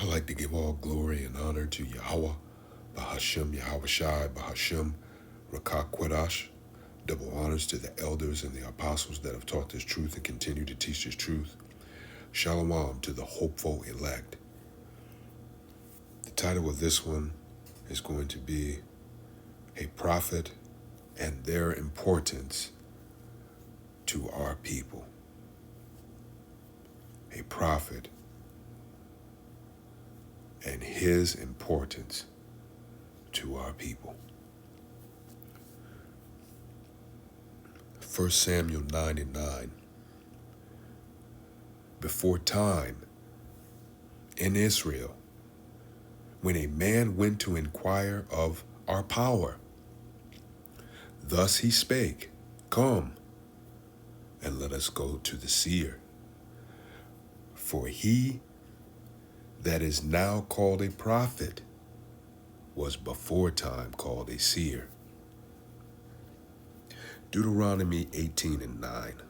I'd like to give all glory and honor to Yahweh, Bahashem Yahweh Shai, Bahashem Rakak Kwadash. Double honors to the elders and the apostles that have taught this truth and continue to teach this truth. Shalom to the hopeful elect. The title of this one is going to be A Prophet and Their Importance to Our People. A prophet and his importance to our people. 1 Samuel 9:9. Before time, in Israel, when a man went to inquire of our power, thus he spake, Come, and let us go to the seer. For he that is now called a prophet was before time called a seer. Deuteronomy 18:9.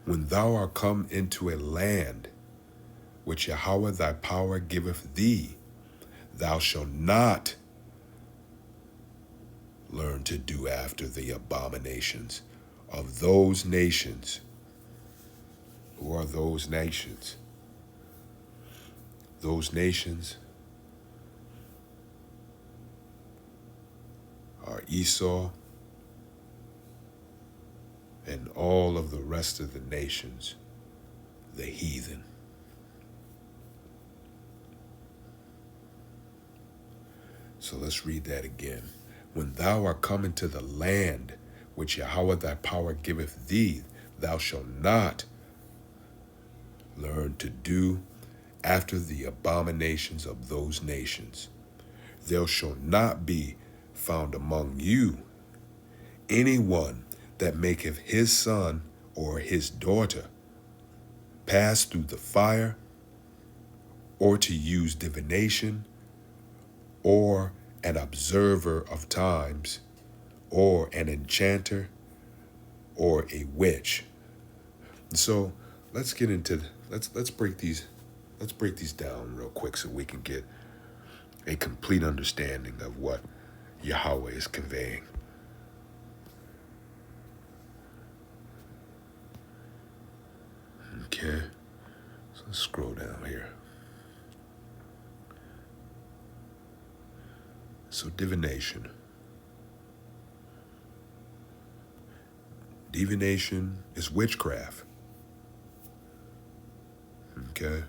When thou art come into a land which Yahweh thy power giveth thee, thou shalt not learn to do after the abominations of those nations. Who are those nations? Those nations are Esau and all of the rest of the nations, the heathen. So let's read that again. When thou art come into the land which Yahweh thy power giveth thee, thou shalt not learn to do after the abominations of those nations. There shall not be found among you anyone that maketh his son or his daughter pass through the fire, or to use divination, or an observer of times, or an enchanter, or a witch. And so let's get into let's break these down real quick so we can get a complete understanding of what Yahweh is conveying. Okay, so let's scroll down here. So divination. Divination is witchcraft. Okay.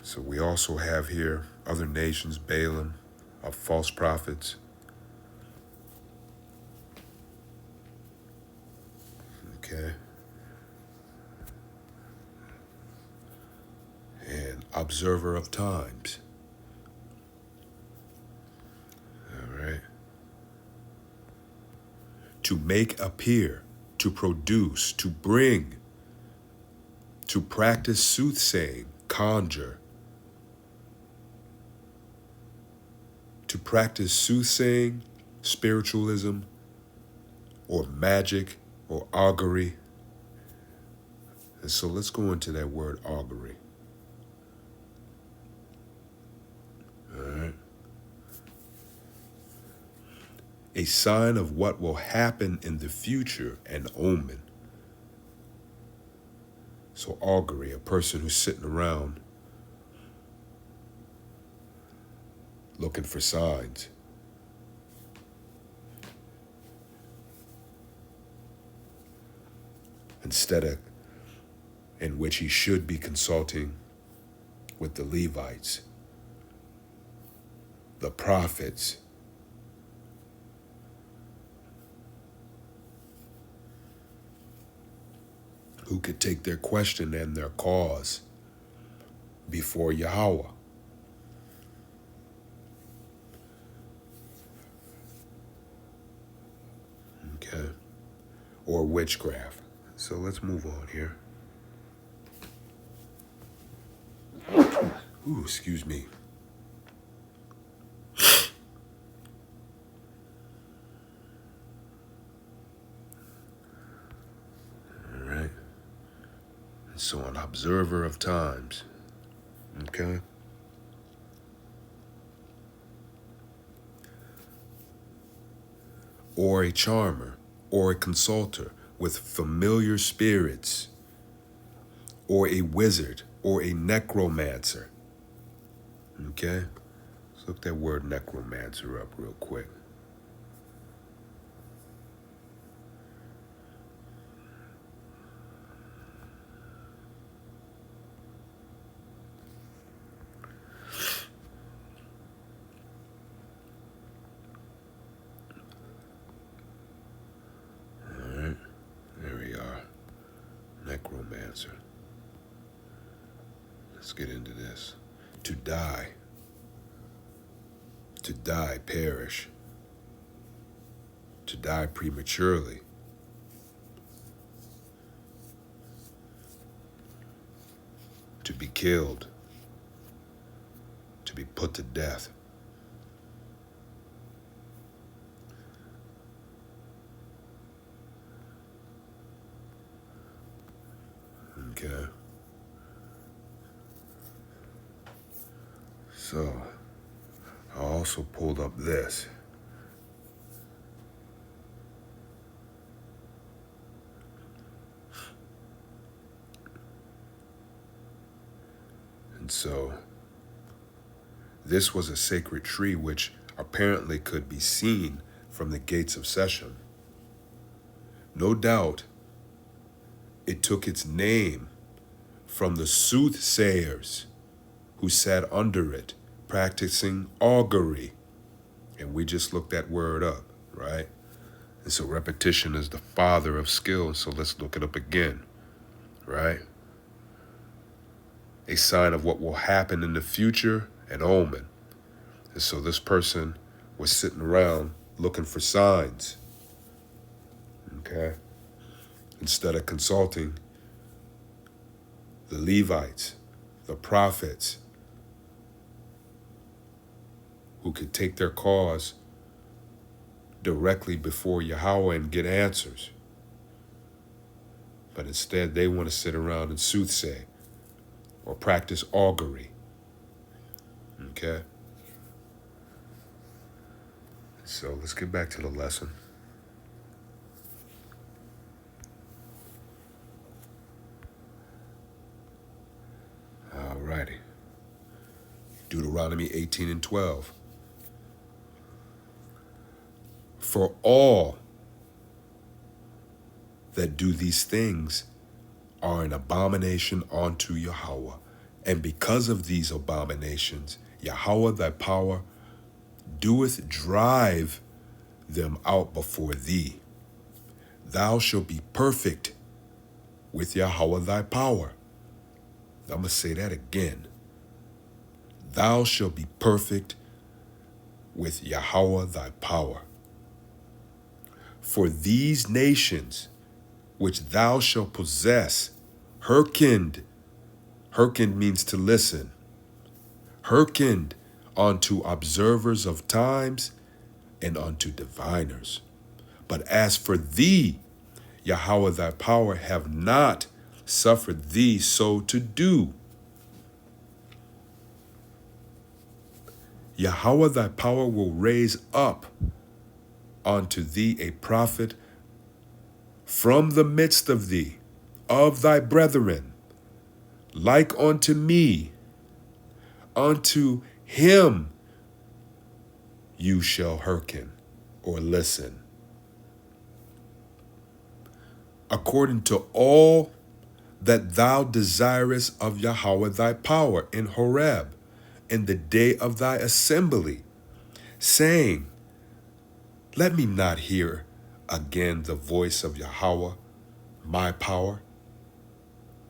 So we also have here other nations, Balaam, of false prophets. Okay. And observer of times. All right. To make appear, to produce, to bring, to practice soothsaying, conjure. To practice soothsaying, spiritualism, or magic, or augury. And so let's go into that word augury. All right. A sign of what will happen in the future, an omen. So augury, a person who's sitting around looking for signs. Instead of in which he should be consulting with the Levites, the prophets, who could take their question and their cause before Yahweh. Okay. Or witchcraft. So let's move on here. Ooh, excuse me. So an observer of times, okay? Or a charmer, or a consulter with familiar spirits, or a wizard, or a necromancer. Okay? Let's look that word necromancer up real quick. All right, there we are. Necromancer. Let's get into this. To die, perish, to die prematurely, to be killed, to be put to death. Okay. So, I also pulled up this. And so, this was a sacred tree which apparently could be seen from the gates of Shechem. No doubt, it took its name from the soothsayers who sat under it, practicing augury. And we just looked that word up, right? And so repetition is the father of skill. So let's look it up again, right? A sign of what will happen in the future, an omen. And so this person was sitting around looking for signs, okay? Instead of consulting the Levites, the prophets, who could take their cause directly before Yahweh and get answers. But instead, they want to sit around and soothsay or practice augury. Okay? So let's get back to the lesson. Alrighty. Deuteronomy 18 and 12. For all that do these things are an abomination unto Yahweh. And because of these abominations, Yahweh thy power doeth drive them out before thee. Thou shalt be perfect with Yahweh thy power. I'm going to say that again. Thou shalt be perfect with Yahweh thy power. For these nations which thou shalt possess, hearkened means to listen, hearkened unto observers of times and unto diviners. But as for thee, Yahweh thy power have not suffered thee so to do. Yahweh thy power will raise up unto thee a prophet from the midst of thee, of thy brethren, like unto me. Unto him you shall hearken or listen. According to all that thou desirest of Yahweh thy power in Horeb, in the day of thy assembly, saying, let me not hear again the voice of Yahweh, my power,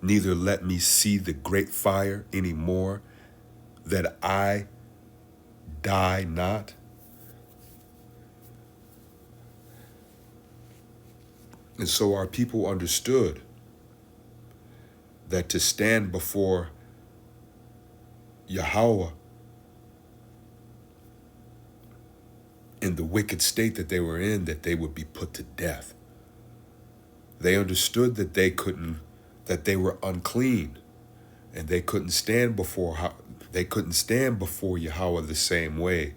neither let me see the great fire any more, that I die not. And so our people understood that to stand before Yahweh in the wicked state that they were in, that they would be put to death. They understood that they couldn't that they were unclean and they couldn't stand before Yahweh the same way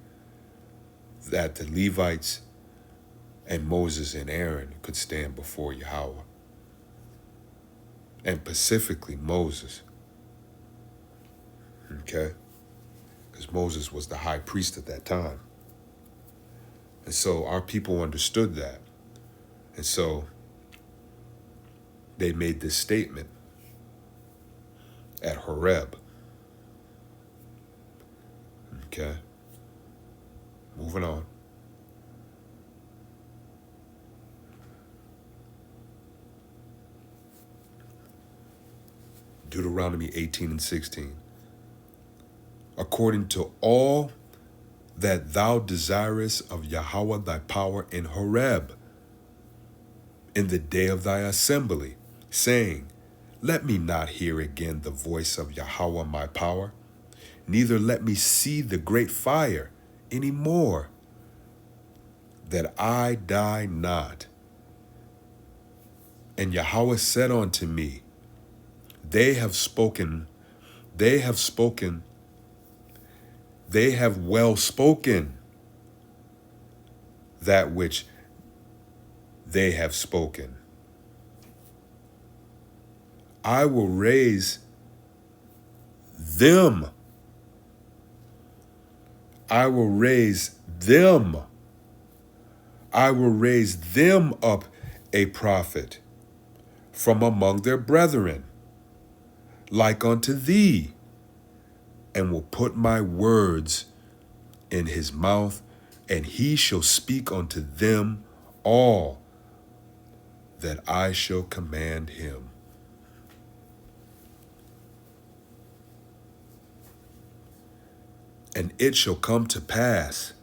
that the Levites and Moses and Aaron could stand before Yahweh. And specifically Moses. Okay? Because Moses was the high priest at that time. And so our people understood that. And so they made this statement at Horeb. Okay? Moving on. Deuteronomy 18 and 16. According to all that thou desirest of Yahweh thy power in Horeb, in the day of thy assembly, saying, let me not hear again the voice of Yahweh my power, neither let me see the great fire any more, that I die not. And Yahweh said unto me, they have well spoken that which they have spoken. I will raise them. I will raise them. I will raise them up a prophet from among their brethren, like unto thee, and will put my words in his mouth, and he shall speak unto them all that I shall command him. And it shall come to pass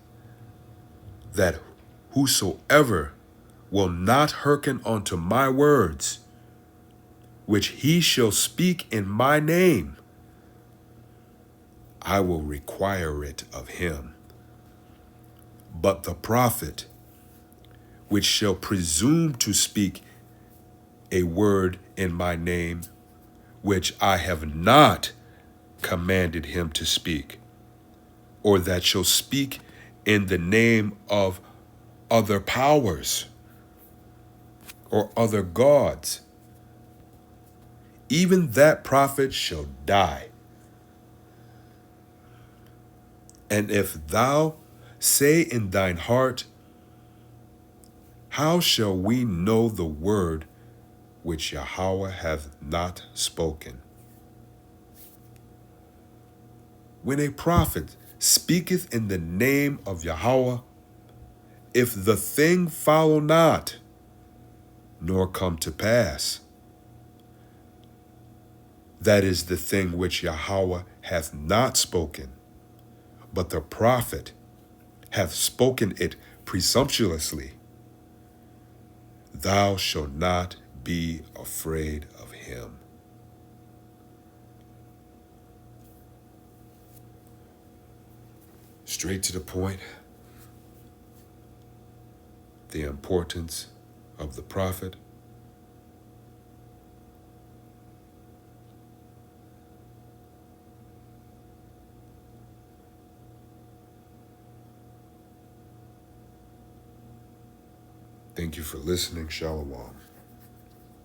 that whosoever will not hearken unto my words, which he shall speak in my name, I will require it of him. But the prophet, which shall presume to speak a word in my name, which I have not commanded him to speak, or that shall speak in the name of other powers or other gods, even that prophet shall die. And if thou say in thine heart, how shall we know the word which Yahweh hath not spoken? When a prophet speaketh in the name of Yahweh, if the thing follow not, nor come to pass, that is the thing which Yahweh hath not spoken, but the prophet hath spoken it presumptuously, thou shalt not be afraid of him. Straight to the point, the importance of the prophet. Thank you for listening. Shalom.